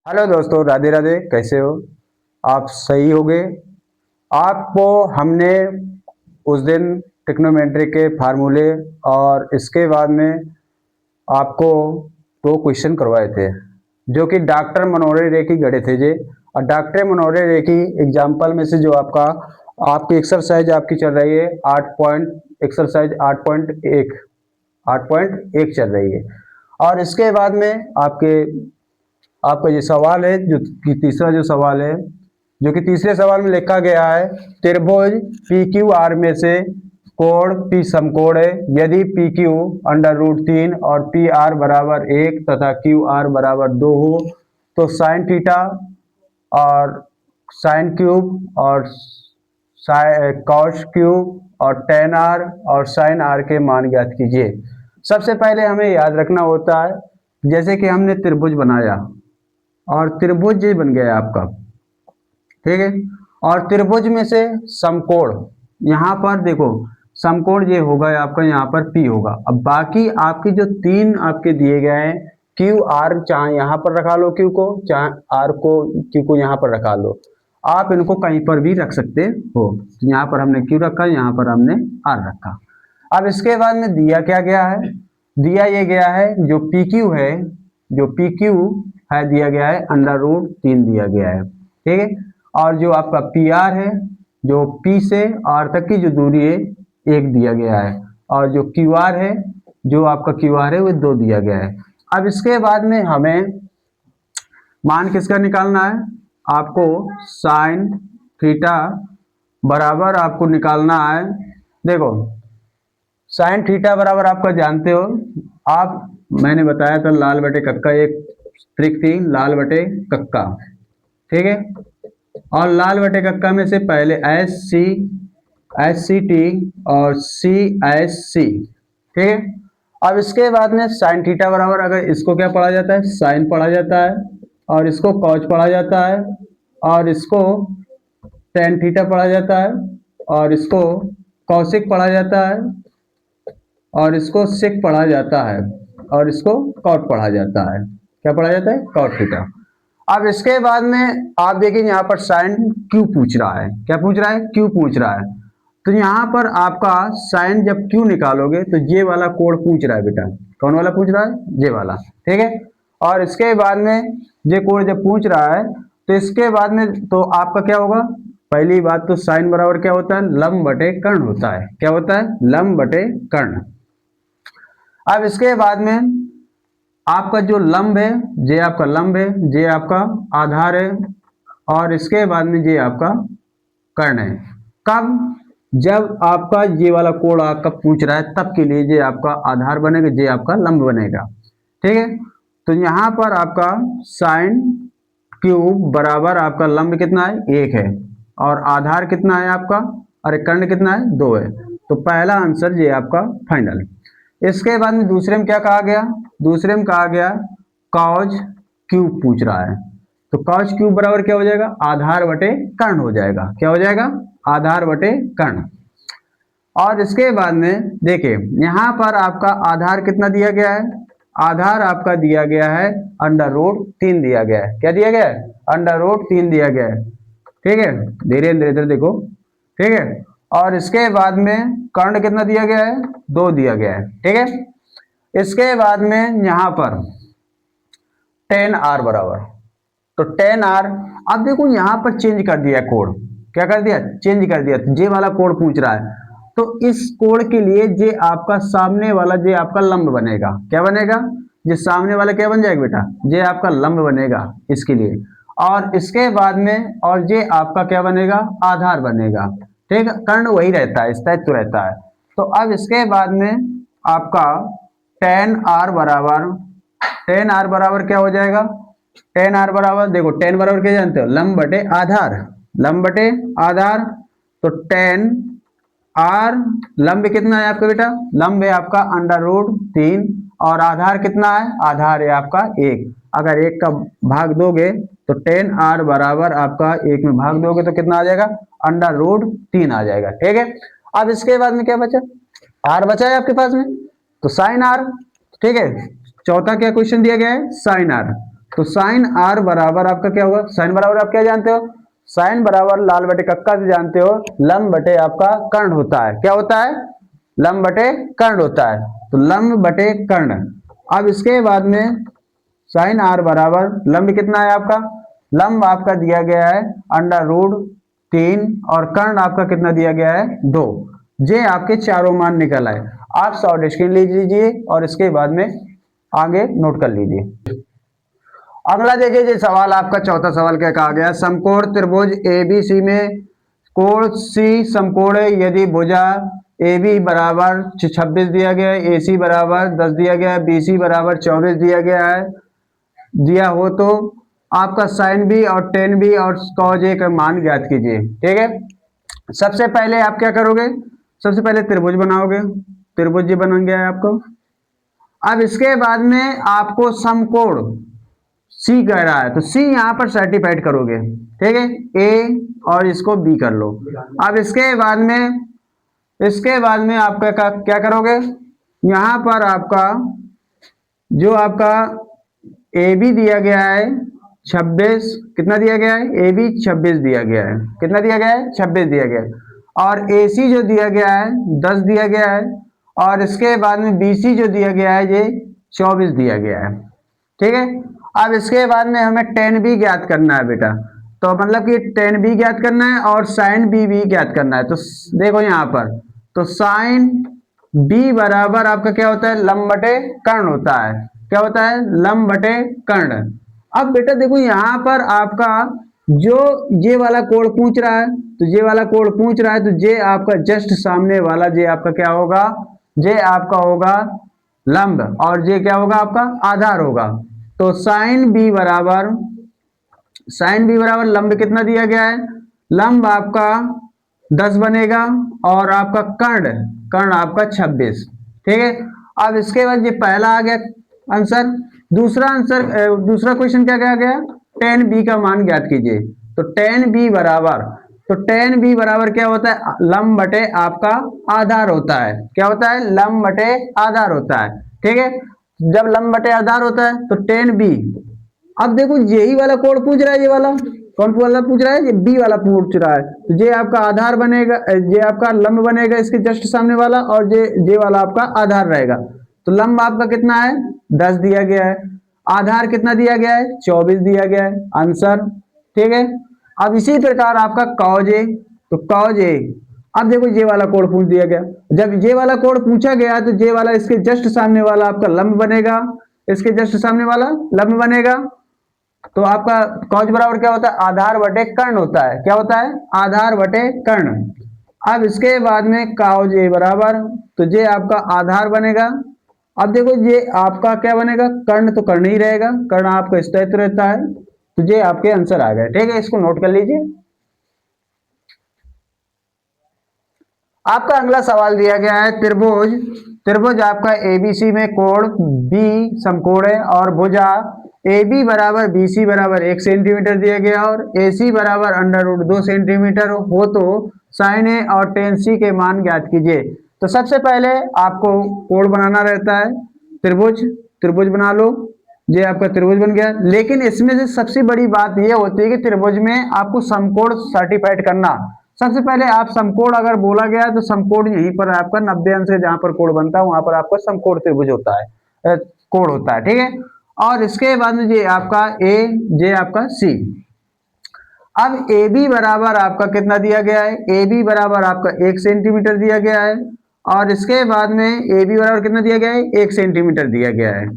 Hello दोस्तों, राधे राधे। कैसे हो? आप सही होगे। आपको हमने उस दिन ट्रिग्नोमेट्री के फार्मूले और इसके बाद में आपको दो क्वेश्चन करवाए थे जो कि डॉक्टर मनोहर रे की गढ़े थे जे। और डॉक्टर मनोहर रे की एग्जाम्पल में से जो आपकी एक्सरसाइज आपकी चल रही है 8.1 चल रही है। और इसके बाद में आपका ये सवाल है जो कि तीसरा जो सवाल है, जो कि तीसरे सवाल में लिखा गया है, त्रिभुज पी क्यू आर में से कोण पी समकोण है यदि पी क्यू √3 और पी आर बराबर 1 तथा क्यू आर बराबर 2 हो तो साइन थीटा और साइन क्यूब और कॉस क्यूब और टेन आर और साइन आर के मान ज्ञात कीजिए। सबसे पहले हमें याद रखना होता है, जैसे कि हमने त्रिभुज बनाया और त्रिभुज ये बन गया आपका, ठीक है। और त्रिभुज में से समकोण, यहाँ पर देखो समकोण ये होगा आपका, यहाँ पर पी होगा। अब बाकी आपकी जो तीन आपके दिए गए हैं क्यू आर, चाहे यहाँ पर रखा लो क्यू को, चाहे आर को क्यू को यहाँ पर रखा लो, आप इनको कहीं पर भी रख सकते हो। यहाँ पर हमने क्यू रखा, यहाँ पर हमने आर रखा। अब इसके बाद में दिया क्या गया है, दिया ये गया है जो पी क्यू है, जो पी क्यू है दिया गया है √3 दिया गया है, ठीक है। और जो आपका पी आर है, जो पी से आर तक की जो दूरी है 1 दिया गया है। और जो क्यू आर है, जो आपका क्यू आर है वो 2 दिया गया है। अब इसके बाद में हमें मान किसका निकालना है, आपको साइन थीटा बराबर आपको निकालना है। देखो साइन थीटा बराबर आपका जानते हो आप, मैंने बताया था लाल बटे कक्का, एक ट्रिक थी लाल बटे कक्का, ठीक है। और लाल बटे कक्का में से पहले एस सी टी और सी एस सी, ठीक है। अब इसके बाद में साइन थीटा बराबर, अगर इसको क्या पढ़ा जाता है, साइन पढ़ा जाता है, और इसको कॉज पढ़ा जाता है, और इसको टेन थीटा पढ़ा जाता है, और इसको कौशिक पढ़ा जाता है, और इसको सेक पढ़ा जाता है, और इसको कॉट पढ़ा जाता है। क्या पढ़ा जाता है? Cot theta. अब इसके बाद में आप देखेंगे यहाँ पर साइन क्यू पूछ रहा है। क्या पूछ रहा है? क्यू पूछ रहा है। तो यहाँ पर आपका साइन जब क्यू निकालोगे तो ये वाला कोण पूछ रहा है बेटा। कौन वाला पूछ रहा है? ये वाला, ठीक है। और इसके बाद में ये कोण जब पूछ रहा है तो इसके बाद में तो आपका क्या होगा, पहली बात तो साइन बराबर क्या होता है, लंब बटे कर्ण होता है। क्या होता है? लंब बटे कर्ण। अब इसके बाद में आपका जो लंब है, ये आपका लंब है, ये आपका आधार है, और इसके बाद में ये आपका कर्ण है। कब? जब आपका ये वाला कोण आपका पूछ रहा है तब के लिए ये आपका आधार बनेगा, ये आपका लंब बनेगा, ठीक है। तो यहाँ पर आपका साइन क्यूब बराबर आपका लंब कितना है? 1 है, और आधार कितना है आपका, अरे कर्ण कितना है? 2 है। तो पहला आंसर ये आपका फाइनल। इसके बाद में दूसरे में क्या कहा गया, दूसरे में कहा गया कॉज क्यूब पूछ रहा है। तो कॉज क्यूब बराबर क्या हो जाएगा, आधार बटे कर्ण हो जाएगा। क्या हो जाएगा? आधार बटे कर्ण। और इसके बाद में देखिए यहाँ पर आपका आधार कितना दिया गया है, आधार आपका दिया गया है √3 दिया गया है। क्या दिया गया है? √3 दिया गया है, ठीक है। धीरे इधर देखो, ठीक है। और इसके बाद में कर्ण कितना दिया गया है? 2 दिया गया है, ठीक है। इसके बाद में यहाँ पर टेन आर बराबर, तो टेन आर, अब देखो यहाँ पर चेंज कर दिया कोण। क्या कर दिया? चेंज कर दिया। तो जे वाला कोण पूछ रहा है, तो इस कोण के लिए जे आपका सामने वाला जे आपका लंब बनेगा। क्या बनेगा? ये सामने वाला क्या बन जाएगा बेटा? जे आपका लंब बनेगा इसके लिए। और इसके बाद में और जे आपका क्या बनेगा? आधार बनेगा, ठीक है। कर्ण वही रहता है, स्थायित्व रहता है। तो अब इसके बाद में आपका टेन आर बराबर क्या हो जाएगा, टेन आर बराबर, देखो टेन बराबर क्या जानते हो, लंब बटे आधार, लंब बटे आधार। तो टेन आर, लंब कितना है आपका बेटा? लंब है आपका √3, और आधार कितना है? आधार है आपका 1। अगर 1 का भाग दोगे तो टेन आर बराबर आपका 1 में भाग दोगे तो कितना आ जाएगा? √3 आ जाएगा, ठीक है। अब इसके बाद में क्या बचा? आर बचा है आपके पास में, तो साइन आर, ठीक है। चौथा क्या क्वेश्चन दिया गया है? Sine R. तो साइन आर बराबर आपका क्या होगा, साइन बराबर आप क्या जानते हो, साइन बराबर लाल बटे कक्का से जानते हो, लंब बटे आपका कर्ण होता है। क्या होता है, लंब बटे कर्ण होता है। तो लंब बटे कर्ण। अब इसके बाद में साइन आर बराबर लंब कितना है आपका, लंब आपका दिया गया है √3 और कर्ण आपका कितना दिया गया है 2। ये आपके चारों मान निकल आए। आप शॉर्ट स्क्रीन ले लीजिए और इसके बाद में आगे नोट कर लीजिए। अगला देखिए जी सवाल आपका चौथा सवाल क्या कहा गया, समकोण त्रिभुज एबीसी में कोण सी समकोण है यदि भुजा AB बराबर 26 दिया गया है, AC बराबर 10 दिया गया है, BC बराबर 24 दिया गया है, दिया हो तो आपका साइन बी और टेन बी और कॉज ए का मान ज्ञात कीजिए। ठीक है, सबसे पहले आप क्या करोगे, सबसे पहले त्रिभुज बनाओगे, त्रिभुज ये बन गया है आपको। अब इसके बाद में आपको समकोण सी कह रहा है तो सी यहां पर सर्टिफाइड करोगे। ठीक है, ए और इसको बी कर लो। अब इसके बाद में आपका क्या करोगे, यहां पर आपका जो आपका ए बी दिया गया है 26, कितना दिया गया है, ए बी 26 दिया गया है, कितना दिया गया है 26 दिया गया है, और ए सी जो दिया गया है 10 दिया गया है, और इसके बाद में बी सी जो दिया गया है ये 24 दिया गया है। ठीक है, अब इसके बाद में हमें टेन बी ज्ञात करना है बेटा, तो मतलब कि टेन बी ज्ञात करना है और साइन बी भी ज्ञात करना है। तो देखो यहाँ पर, तो साइन बी बराबर आपका क्या होता है, लंब बटे कर्ण होता है। क्या होता है, लंब बटे कर्ण। अब बेटा देखो यहाँ पर आपका जो ये वाला कोण पूछ रहा है, तो ये वाला कोण पूछ रहा है, तो ये आपका जस्ट सामने वाला ये आपका क्या होगा, ये आपका होगा लंब और ये क्या होगा आपका आधार होगा। तो साइन बी बराबर लंब कितना दिया गया है, लंब आपका 10 बनेगा और आपका कर्ण आपका 26। ठीक है, अब इसके बाद ये पहला आ गया आंसर। दूसरा क्वेश्चन क्या कहा गया, टेन बी का मान ज्ञात कीजिए। तो टेन बी बराबर क्या होता है, लंब बटे आपका आधार होता है। क्या होता है, लंब बटे आधार होता है। ठीक है, जब लंब बटे आधार होता है तो टेन बी, अब देखो यही वाला कोड पूछ रहा है, ये वाला कौन वाला पूछ रहा है, ये बी वाला पूछ रहा है। तो ये आपका आधार बनेगा, ये आपका लंब बनेगा इसके जस्ट सामने वाला, और ये वाला आपका आधार रहेगा। तो लंब आपका कितना है 10 दिया गया है, आधार कितना दिया गया है 24 दिया गया है, आंसर। ठीक है, अब इसी प्रकार आपका कॉज ए, तो कॉज ए, अब देखो ये वाला कोड पूछ दिया गया, जब ये वाला कोड पूछा गया तो ये वाला इसके जस्ट सामने वाला आपका लंब बनेगा, इसके जस्ट सामने वाला लंब बनेगा। तो आपका कॉज बराबर क्या होता है, आधार बटे कर्ण होता है। क्या होता है, आधार बटे कर्ण। अब इसके बाद में कॉज ए बराबर, तो ये आपका आधार बनेगा। अब देखो ये आपका क्या बनेगा, कर्ण तो कर्ण ही रहेगा, कर्ण आपका स्थित रहता है। तो ये आपके आंसर आ गए। ठीक है, इसको नोट कर लीजिए। आपका अगला सवाल दिया गया है, त्रिभुज आपका एबीसी में कोण बी समकोण है और भुजा AB बराबर BC बराबर 1 सेंटीमीटर दिया गया और AC बराबर √2 सेंटीमीटर हो तो साइन ए और टेन सी के मान ज्ञात कीजिए। तो सबसे पहले आपको कोण बनाना रहता है, त्रिभुज बना लो, ये आपका त्रिभुज बन गया। लेकिन इसमें से सबसे बड़ी बात यह होती है कि त्रिभुज में आपको समकोण सर्टिफाइड करना। सबसे पहले आप समकोण अगर बोला गया तो समकोण यहीं पर आपका 90 अंश से जहां पर कोण बनता है वहां पर आपका समकोण त्रिभुज होता है, कोण होता है। ठीक है, और इसके बाद में ये आपका ए, ये आपका सी। अब ए बी बराबर आपका कितना दिया गया है, ए बी बराबर आपका 1 सेंटीमीटर दिया गया है, और इसके बाद में ए बी बराबर कितना दिया गया है, 1 सेंटीमीटर दिया गया है।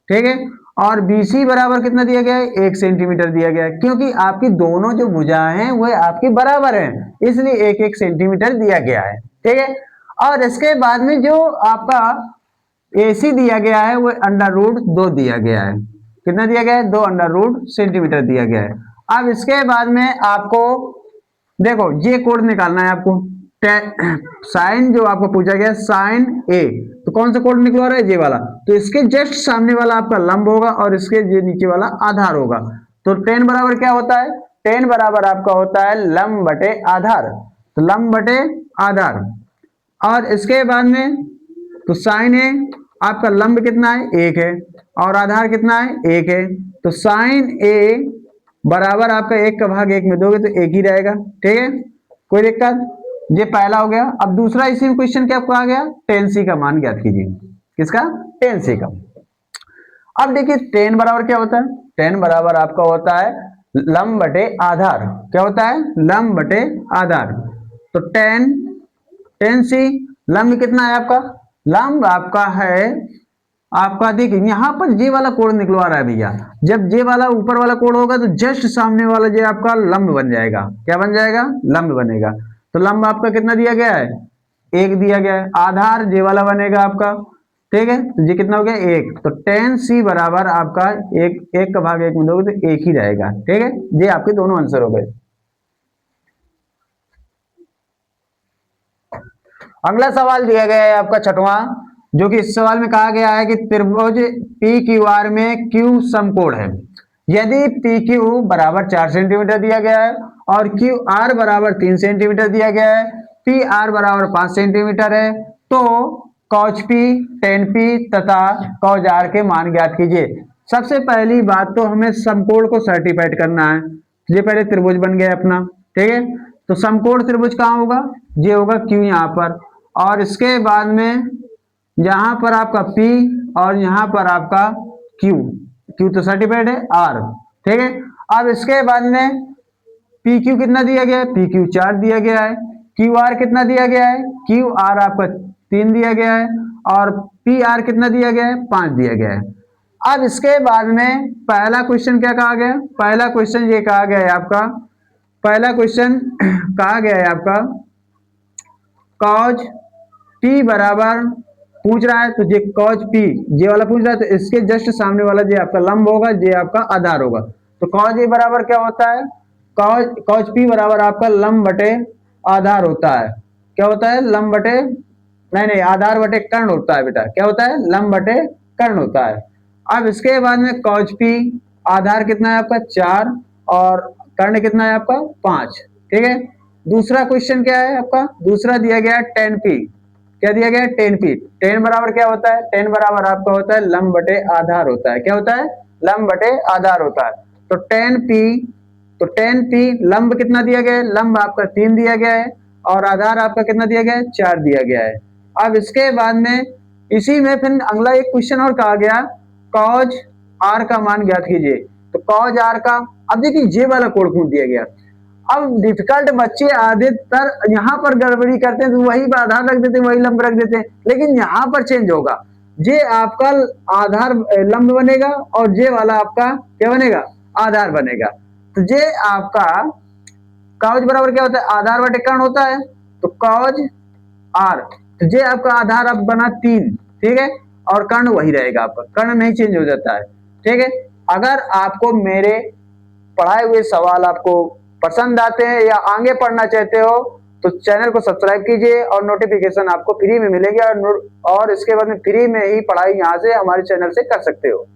ठीक है, और बी सी बराबर कितना दिया गया है, 1 सेंटीमीटर दिया गया है, क्योंकि आपकी दोनों जो भुजाएं हैं वो आपकी बराबर हैं, इसलिए 1-1 सेंटीमीटर दिया गया है। ठीक है, और इसके बाद में जो आपका AC दिया गया है वो √2 दिया गया है। कितना दिया गया है, 2 √2 सेंटीमीटर दिया गया है। अब इसके बाद में आपको देखो ये कोण निकालना है आपको, साइन जो आपको पूछा गया साइन ए, तो कौन सा कोण निकला रहा है, ये वाला। तो इसके जस्ट सामने वाला आपका लंब होगा और इसके ये नीचे वाला आधार होगा। तो टेन बराबर क्या होता है, टेन बराबर आपका होता है लंब बटे आधार। तो लंब बटे आधार, और इसके बाद में तो साइन ए आपका लंब कितना है 1 है और आधार कितना है 1 है। तो साइन ए बराबर आपका 1 का भाग 1 में दोगे तो 1 ही रहेगा, ठीक है, कोई दिक्कत। ये पहला हो गया। अब दूसरा इसी में क्वेश्चन क्या आपको आ गया, टेन सी का मान ज्ञात कीजिए। किसका, टेन सी का। अब देखिए टेन बराबर क्या होता है, टेन बराबर आपका होता है लंब बटे आधार। क्या होता है, लंब बटे आधार। तो टेन, टेन सी, लंब कितना है आपका, लंब आपका है आपका, देखिए यहां पर जे वाला कोण निकलवा रहा है भैया, जब जे वाला ऊपर वाला कोण होगा तो जस्ट सामने वाला जे आपका लंब बन जाएगा। क्या बन जाएगा, लंब बनेगा। तो लंब आपका कितना दिया गया है, 1 दिया गया है। आधार जे वाला बनेगा आपका, ठीक है, तो ये कितना हो गया, 1। तो टेन सी बराबर आपका 1 का भाग 1 में दोगे तो 1 ही रहेगा, ठीक है। ये आपके दोनों आंसर हो गए। अगला सवाल दिया गया है आपका छठवां, जो कि इस सवाल में कहा गया है कि त्रिभुज पी क्यू आर में क्यू समकोण है। यदि पी क्यू बराबर 4 सेंटीमीटर दिया गया है और क्यू आर बराबर 3 सेंटीमीटर दिया गया है, पी आर बराबर 5 सेंटीमीटर है, तो कॉज पी, टेन पी तथा कॉज आर के मान ज्ञात कीजिए। सबसे पहली बात तो हमें समकोण को सर्टिफाइड करना है। ये पहले त्रिभुज बन गया अपना, ठीक है। तो समकोण त्रिभुज कहाँ होगा, ये होगा क्यू यहाँ पर, और इसके बाद में यहां पर आपका P और यहां पर आपका Q, Q तो सर्टिफाइड है, R, ठीक है। अब इसके बाद में PQ कितना दिया गया है, PQ 4 दिया गया है। QR कितना दिया गया है, QR आपका 3 दिया गया है, और PR कितना दिया गया है, 5 दिया गया है। अब इसके बाद में पहला क्वेश्चन क्या कहा गया, पहला क्वेश्चन ये कहा गया है आपका, पहला क्वेश्चन कहा गया है आपका कॉज P बराबर पूछ रहा है, तो ये कॉज P ये वाला पूछ रहा है, तो इसके जस्ट सामने वाला ये आपका लंब होगा, ये आपका आधार होगा। तो कॉज ए बराबर क्या होता है, कॉज P बराबर आपका लंब बटे आधार होता है। क्या होता है, लंब बटे, नहीं आधार बटे कर्ण होता है बेटा। क्या होता है, लंब बटे कर्ण होता है। अब इसके बाद में कॉज P, आधार कितना है आपका 4 और कर्ण कितना है आपका 5, ठीक है। दूसरा क्वेश्चन क्या है आपका, दूसरा दिया गया है टेन पी। क्या दिया गया है, टेन पी। टेन बराबर क्या होता है, टेन बराबर आपका होता है लंब बटे आधार होता है। क्या होता है, लंब बटे आधार होता है। तो टेन पी, तो टेन पी लंब कितना दिया गया है, लंब आपका 3 दिया गया है, और आधार आपका कितना दिया गया है, 4 दिया गया है। अब इसके बाद में इसी में फिर अगला एक क्वेश्चन और कहा गया, कॉज आर का मान ज्ञात कीजिए। तो कॉज आर का, अब देखिए जे वाला कोण पूछ दिया गया। अब डिफिकल्ट बच्चे अधिकतर यहाँ पर गड़बड़ी करते हैं, तो वही आधार रख देते हैं, वही लंब रख देते हैं, लेकिन यहाँ पर चेंज होगा। जे आपका आधार लंब बनेगा और जे वाला आपका क्या बनेगा, आधार बनेगा। तो जे आपका कॉज बराबर क्या होता है, आधार बटे कर्ण होता है, तो कॉज आर, तो जे आपका आधार अब बना 3, ठीक है, और कर्ण वही रहेगा आपका, कर्ण नहीं चेंज हो जाता है, ठीक है। अगर आपको मेरे पढ़ाए हुए सवाल आपको पसंद आते हैं या आगे पढ़ना चाहते हो, तो चैनल को सब्सक्राइब कीजिए और नोटिफिकेशन आपको फ्री में मिलेगी, और इसके बाद में फ्री में ही पढ़ाई यहाँ से हमारे चैनल से कर सकते हो।